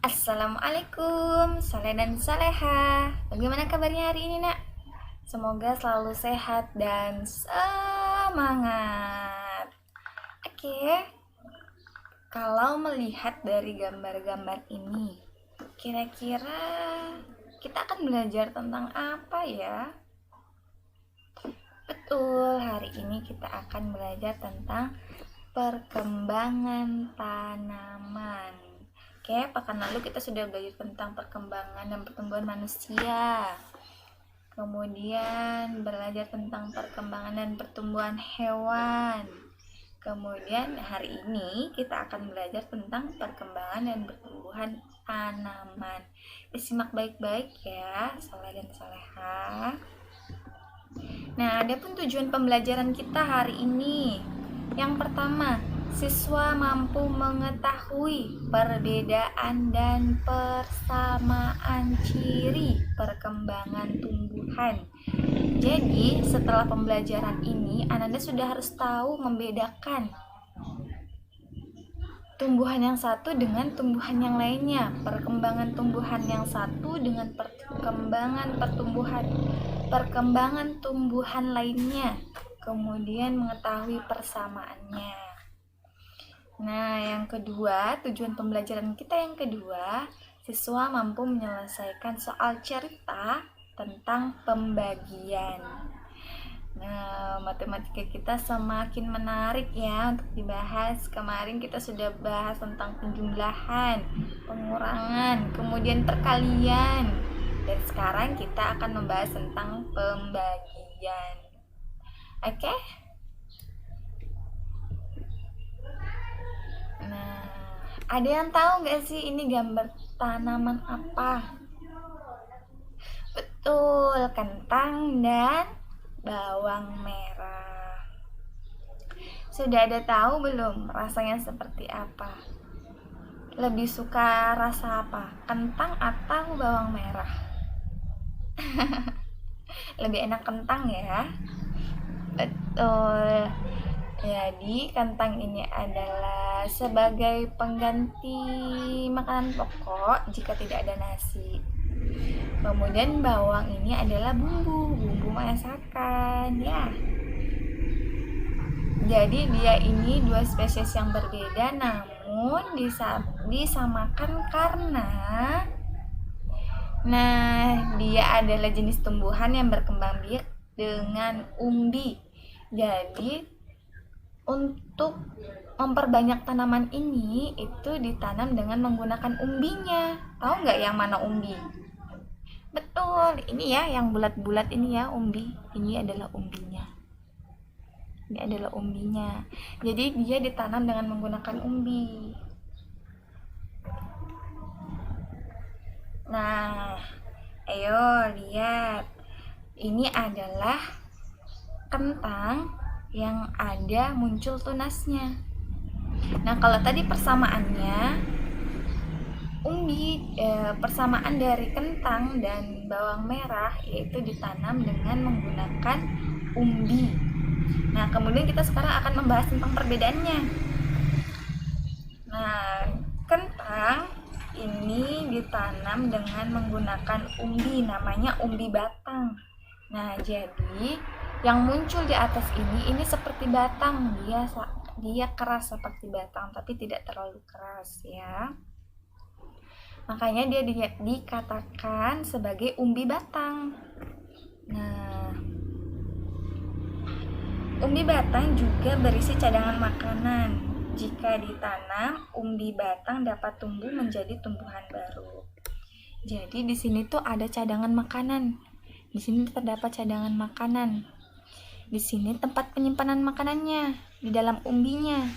Assalamualaikum, Saleh dan Saleha. Bagaimana kabarnya hari ini, Nak? Semoga selalu sehat dan semangat. Oke, kalau melihat dari gambar-gambar ini, kira-kira kita akan belajar tentang apa ya? Betul, hari ini kita akan belajar tentang perkembangan tanaman. Oke, pekan lalu kita sudah belajar tentang perkembangan dan pertumbuhan manusia. Kemudian belajar tentang perkembangan dan pertumbuhan hewan. Kemudian hari ini kita akan belajar tentang perkembangan dan pertumbuhan tanaman. Disimak baik-baik ya, Saleh dan Saleha. Nah, adapun tujuan pembelajaran kita hari ini. Yang pertama, siswa mampu mengetahui perbedaan dan persamaan ciri perkembangan tumbuhan. Jadi, setelah pembelajaran ini, Ananda sudah harus tahu membedakan tumbuhan yang satu dengan tumbuhan yang lainnya, perkembangan tumbuhan yang satu dengan perkembangan tumbuhan lainnya, kemudian mengetahui persamaannya. Nah, yang kedua, tujuan pembelajaran kita yang kedua, siswa mampu menyelesaikan soal cerita tentang pembagian. Nah, matematika kita semakin menarik ya untuk dibahas. Kemarin kita sudah bahas tentang penjumlahan, pengurangan, kemudian perkalian. Dan sekarang kita akan membahas tentang pembagian. Oke? Nah, ada yang tahu nggak sih ini gambar tanaman apa? Betul, kentang dan bawang merah. Sudah ada tahu belum rasanya seperti apa? Lebih suka rasa apa? Kentang atau bawang merah? Lebih enak kentang ya? Betul. Jadi kentang ini adalah sebagai pengganti makanan pokok jika tidak ada nasi. Kemudian bawang ini adalah bumbu masakan ya. Jadi dia ini dua spesies yang berbeda namun disamakan karena dia adalah jenis tumbuhan yang berkembang biak dengan umbi. Jadi untuk memperbanyak tanaman ini itu ditanam dengan menggunakan umbinya. Tahu nggak yang mana umbi? Betul, ini ya yang bulat-bulat ini ya umbi. Ini adalah umbinya. Ini adalah umbinya. Jadi dia ditanam dengan menggunakan umbi. Nah, ayo lihat. Ini adalah kentang yang ada muncul tunasnya. Nah, kalau tadi persamaannya persamaan dari kentang dan bawang merah yaitu ditanam dengan menggunakan umbi. Nah, kemudian kita sekarang akan membahas tentang perbedaannya. Nah, kentang ini ditanam dengan menggunakan umbi, namanya umbi batang. Nah, jadi yang muncul di atas ini seperti batang, dia keras seperti batang tapi tidak terlalu keras ya. Makanya dia dikatakan sebagai umbi batang. Nah, umbi batang juga berisi cadangan makanan. Jika ditanam, umbi batang dapat tumbuh menjadi tumbuhan baru. Jadi di sini tuh ada cadangan makanan. Di sini terdapat cadangan makanan. Di sini tempat penyimpanan makanannya di dalam umbinya.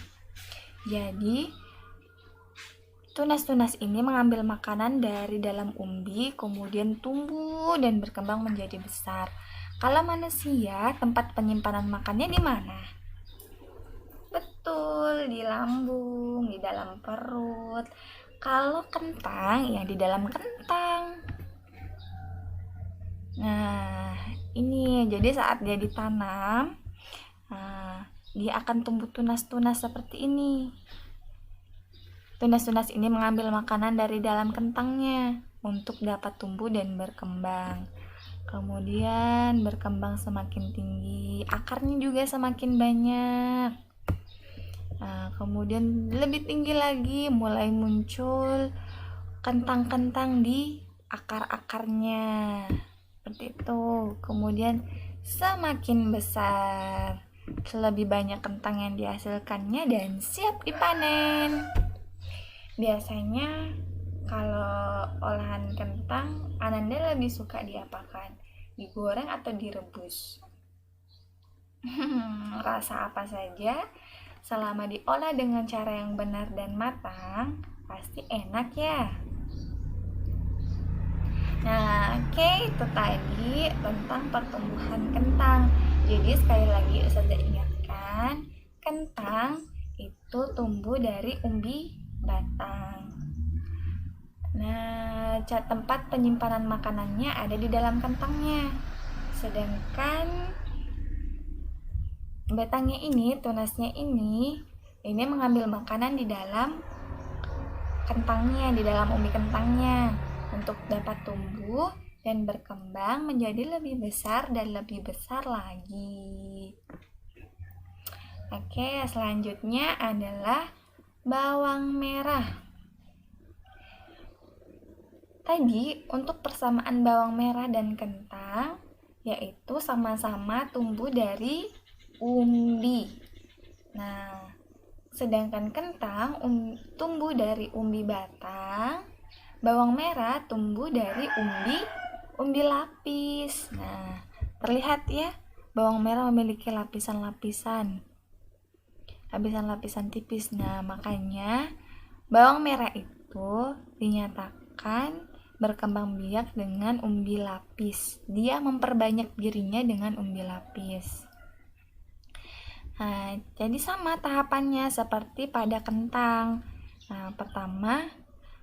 Jadi tunas-tunas ini mengambil makanan dari dalam umbi, kemudian tumbuh dan berkembang menjadi besar. Kalau manusia, tempat penyimpanan makannya di mana? Betul, di lambung, di dalam perut. Kalau kentang, ya di dalam kentang. Nah, ini jadi saat dia ditanam, dia akan tumbuh tunas-tunas seperti ini. Tunas-tunas ini mengambil makanan dari dalam kentangnya untuk dapat tumbuh dan berkembang. Kemudian berkembang semakin tinggi, akarnya juga semakin banyak. Nah, kemudian lebih tinggi lagi, mulai muncul kentang-kentang di akar-akarnya. Seperti itu. Kemudian semakin besar, lebih banyak kentang yang dihasilkannya dan siap dipanen. Biasanya kalau olahan kentang, Ananda lebih suka diapakan? Digoreng atau direbus? Rasa apa saja, selama diolah dengan cara yang benar dan matang, pasti enak ya. Nah, itu tadi tentang pertumbuhan kentang. Jadi sekali lagi Ustazah ingatkan, kentang itu tumbuh dari umbi batang. Nah, tempat penyimpanan makanannya ada di dalam kentangnya. Sedangkan batangnya ini, tunasnya ini mengambil makanan di dalam kentangnya, di dalam umbi kentangnya untuk dapat tumbuh dan berkembang menjadi lebih besar dan lebih besar lagi. Oke, selanjutnya adalah bawang merah. Tadi untuk persamaan bawang merah dan kentang yaitu sama-sama tumbuh dari umbi. Nah, sedangkan kentang tumbuh dari umbi batang, bawang merah tumbuh dari umbi lapis. Nah, terlihat ya, bawang merah memiliki lapisan-lapisan tipis. Nah, makanya bawang merah itu dinyatakan berkembang biak dengan umbi lapis. Dia memperbanyak dirinya dengan umbi lapis. Nah, jadi sama tahapannya seperti pada kentang. Nah, pertama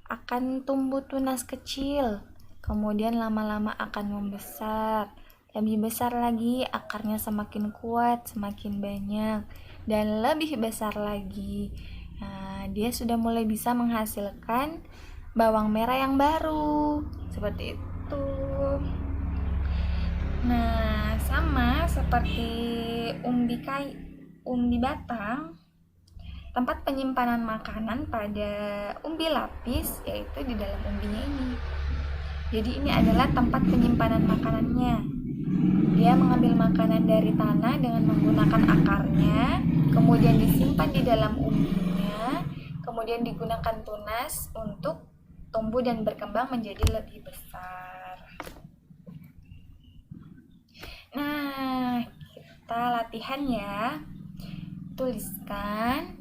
akan tumbuh tunas kecil, kemudian lama-lama akan membesar, lebih besar lagi, akarnya semakin kuat, semakin banyak, dan lebih besar lagi. Nah, dia sudah mulai bisa menghasilkan bawang merah yang baru, seperti itu. Nah, sama seperti umbi batang, tempat penyimpanan makanan pada umbi lapis yaitu di dalam umbinya ini. Jadi ini adalah tempat penyimpanan makanannya. Dia mengambil makanan dari tanah dengan menggunakan akarnya, kemudian disimpan di dalam umbinya, kemudian digunakan tunas untuk tumbuh dan berkembang menjadi lebih besar. Nah, kita latihan ya. Tuliskan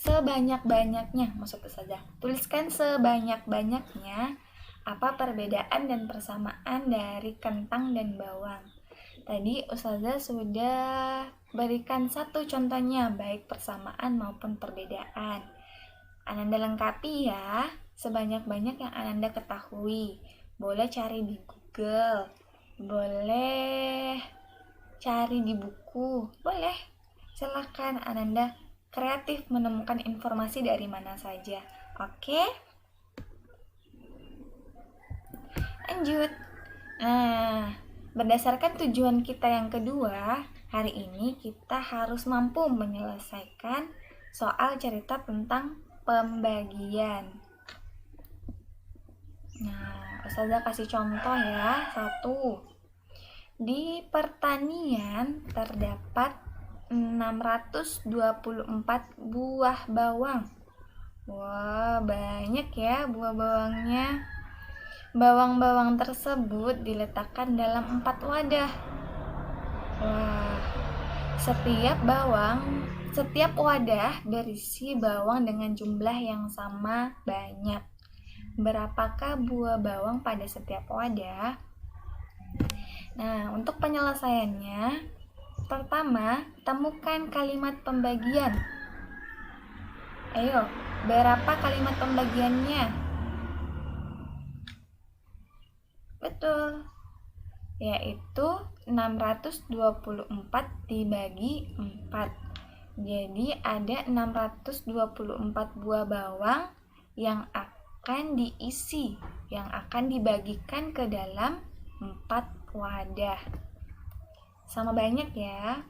sebanyak-banyaknya, maksud saja. Tuliskan sebanyak-banyaknya apa perbedaan dan persamaan dari kentang dan bawang. Tadi Ustazah sudah berikan satu contohnya, baik persamaan maupun perbedaan. Ananda lengkapi ya, sebanyak-banyak yang Ananda ketahui. Boleh cari di Google, boleh cari di buku, boleh. Silakan Ananda kreatif menemukan informasi dari mana saja. Oke? Lanjut. Nah, berdasarkan tujuan kita yang kedua, hari ini kita harus mampu menyelesaikan soal cerita tentang pembagian. Nah, Ustazah kasih contoh ya. 1. Di pertanian terdapat 624 buah bawang. Wah, banyak ya buah bawangnya. Bawang-bawang tersebut diletakkan dalam 4 wadah. Wah, setiap wadah berisi bawang dengan jumlah yang sama banyak. Berapakah buah bawang pada setiap wadah? Nah, untuk penyelesaiannya, pertama, temukan kalimat pembagian. Ayo, berapa kalimat pembagiannya? Betul, yaitu 624 dibagi 4. Jadi ada 624 buah bawang yang akan diisi, yang akan dibagikan ke dalam 4 wadah. Sama banyak ya.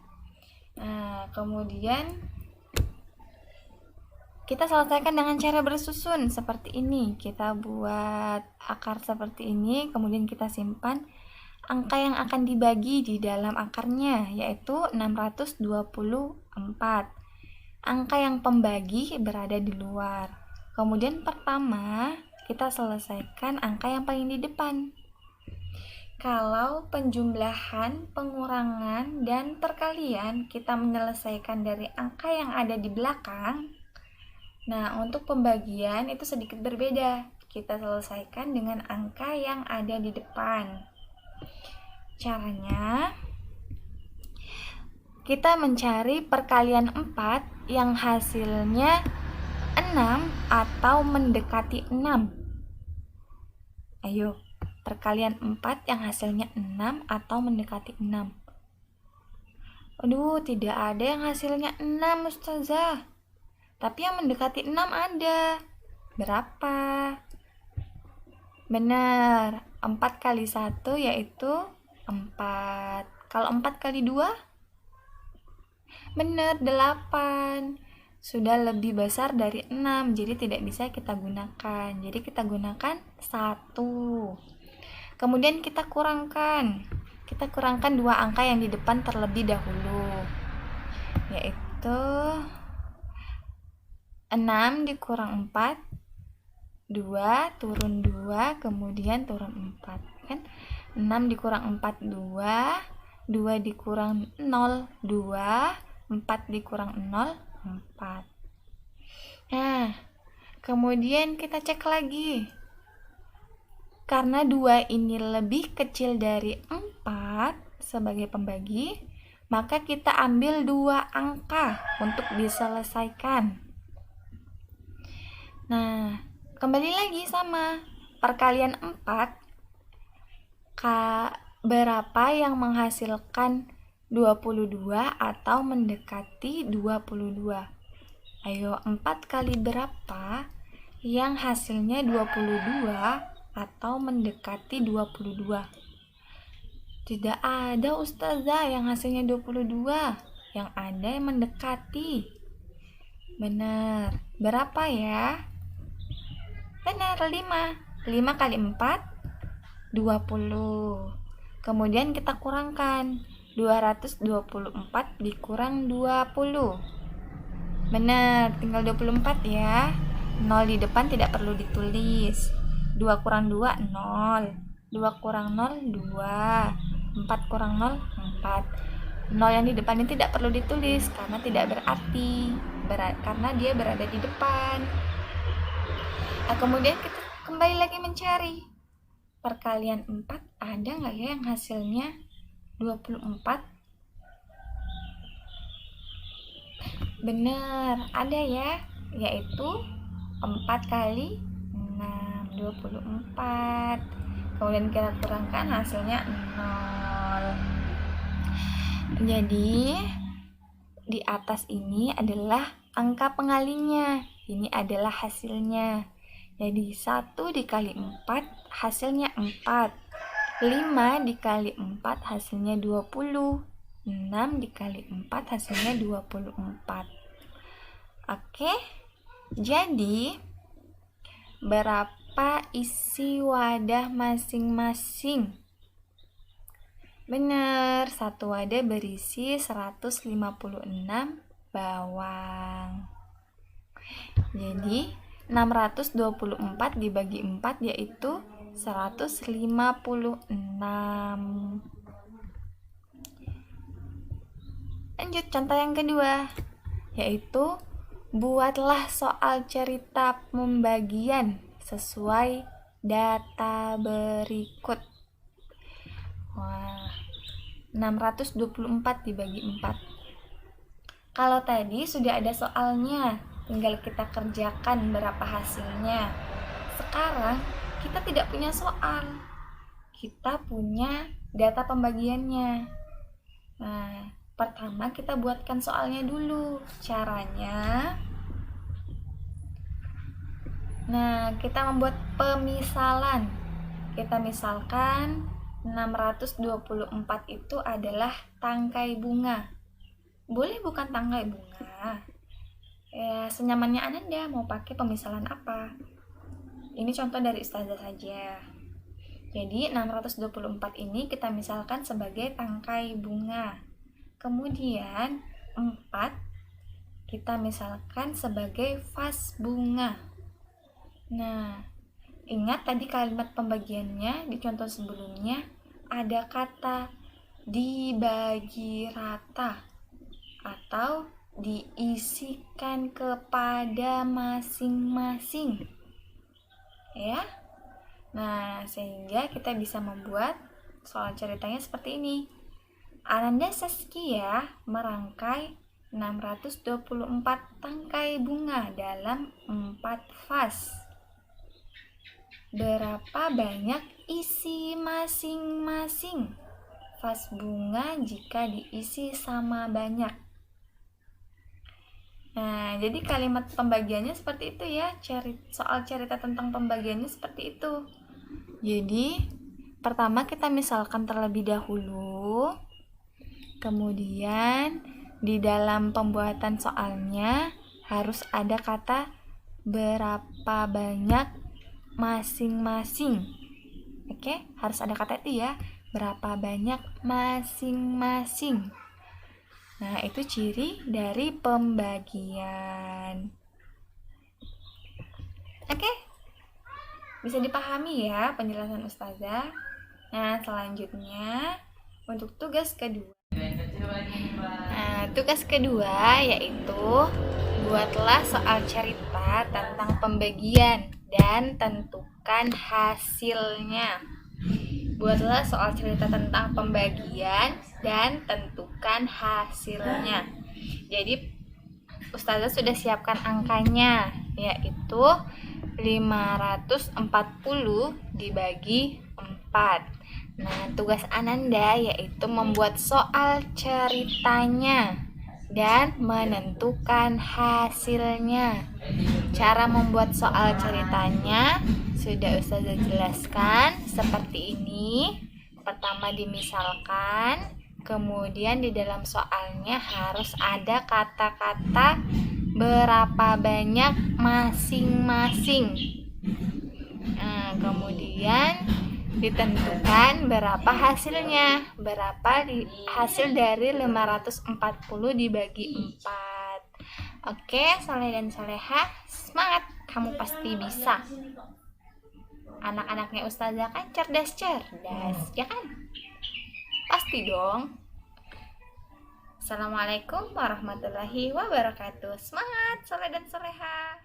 Nah, kemudian kita selesaikan dengan cara bersusun seperti ini. Kita buat akar seperti ini, kemudian kita simpan angka yang akan dibagi di dalam akarnya, yaitu 624. Angka yang pembagi berada di luar. Kemudian pertama, kita selesaikan angka yang paling di depan. Kalau penjumlahan, pengurangan, dan perkalian kita menyelesaikan dari angka yang ada di belakang. Nah, untuk pembagian itu sedikit berbeda. Kita selesaikan dengan angka yang ada di depan. Caranya, kita mencari perkalian 4 yang hasilnya 6 atau mendekati 6. Ayo, perkalian 4 yang hasilnya 6 atau mendekati 6. Aduh, tidak ada yang hasilnya 6, Ustazah. Tapi yang mendekati 6 ada. Berapa? Benar, 4 kali 1 yaitu 4. Kalau 4 kali 2? Benar, 8. Sudah lebih besar dari 6, jadi tidak bisa kita gunakan. Jadi kita gunakan 1. Kemudian kita kurangkan. Kita kurangkan 2 angka yang di depan terlebih dahulu. Yaitu 6 dikurang 4, 2 turun 2, kemudian turun 4. Kan? 6 dikurang 4, 2. 2 dikurang 0, 2. 4 dikurang 0, 4. Nah, kemudian kita cek lagi. Karena 2 ini lebih kecil dari 4 sebagai pembagi, maka kita ambil 2 angka untuk diselesaikan. Nah, kembali lagi sama perkalian 4. Berapa yang menghasilkan 22 atau mendekati 22? Ayo, 4 kali berapa yang hasilnya 22 atau mendekati 22? Tidak ada, Ustazah, yang hasilnya 22. Yang ada yang mendekati. Benar. Berapa ya? Benar, 5. 5 kali 4, 20. Kemudian kita kurangkan. 224 dikurang 20. Benar, tinggal 24 ya. 0 di depan tidak perlu ditulis. 2 kurang 2, 0. 2 kurang 0, 2. 4 kurang 0, 4. 0 yang di depan ini tidak perlu ditulis karena tidak berarti. Karena dia berada di depan. Nah, kemudian kita kembali lagi mencari. Perkalian 4 ada nggak ya yang hasilnya 24? Benar, ada ya, yaitu 4 kali 6, 24. Kemudian kita kurangkan, hasilnya 0. Jadi di atas ini adalah angka pengalinya, ini adalah hasilnya. Jadi 1 dikali 4 hasilnya 4. 5 dikali 4 hasilnya 20. 6 dikali 4 hasilnya 24. Oke, jadi berapa isi wadah masing-masing? Benar, satu wadah berisi 156 bawang. Jadi 624 dibagi 4 yaitu 156. Lanjut contoh yang kedua, yaitu buatlah soal cerita pembagian sesuai data berikut. Wah, 624 dibagi 4. Kalau tadi sudah ada soalnya, tinggal kita kerjakan berapa hasilnya. Sekarang kita tidak punya soal, kita punya data pembagiannya. Nah, Pertama kita buatkan soalnya dulu. Caranya, nah kita membuat pemisalan. Kita misalkan 624 itu adalah tangkai bunga. Boleh bukan tangkai bunga. Ya, senyamannya Ananda mau pakai pemisalan apa. Ini contoh dari Ustazah saja. Jadi 624 ini kita misalkan sebagai tangkai bunga. Kemudian 4 kita misalkan sebagai vas bunga. Nah, ingat tadi kalimat pembagiannya di contoh sebelumnya ada kata dibagi rata atau diisikan kepada masing-masing. Ya. Nah, sehingga kita bisa membuat soal ceritanya seperti ini. Ananda Saskia merangkai 624 tangkai bunga dalam 4 vas. Berapa banyak isi masing-masing vas bunga jika diisi sama banyak? Nah, jadi kalimat pembagiannya seperti itu ya. Soal cerita tentang pembagiannya seperti itu. Jadi, pertama kita misalkan terlebih dahulu. Kemudian, di dalam pembuatan soalnya harus ada kata berapa banyak masing-masing. Oke, harus ada kata itu ya. Berapa banyak masing-masing. Nah, itu ciri dari pembagian. Oke, bisa dipahami ya penjelasan Ustazah. Nah, selanjutnya untuk tugas kedua. Nah, tugas kedua yaitu buatlah soal cerita tentang pembagian dan tentukan hasilnya. Buatlah soal cerita tentang pembagian dan tentukan hasilnya. Jadi Ustazah sudah siapkan angkanya, yaitu 540 dibagi 4. Nah, tugas Ananda yaitu membuat soal ceritanya dan menentukan hasilnya. Cara membuat soal ceritanya sudah Ustazah jelaskan seperti ini. Pertama dimisalkan, kemudian di dalam soalnya harus ada kata-kata berapa banyak masing-masing. Nah, kemudian ditentukan berapa hasilnya. Berapa hasil dari 540 dibagi 4. Oke, Soleh dan Soleha, semangat, kamu pasti bisa. Anak-anaknya Ustazah kan cerdas-cerdas, ya kan? Pasti dong. Assalamualaikum warahmatullahi wabarakatuh. Semangat Soleh dan Soleha.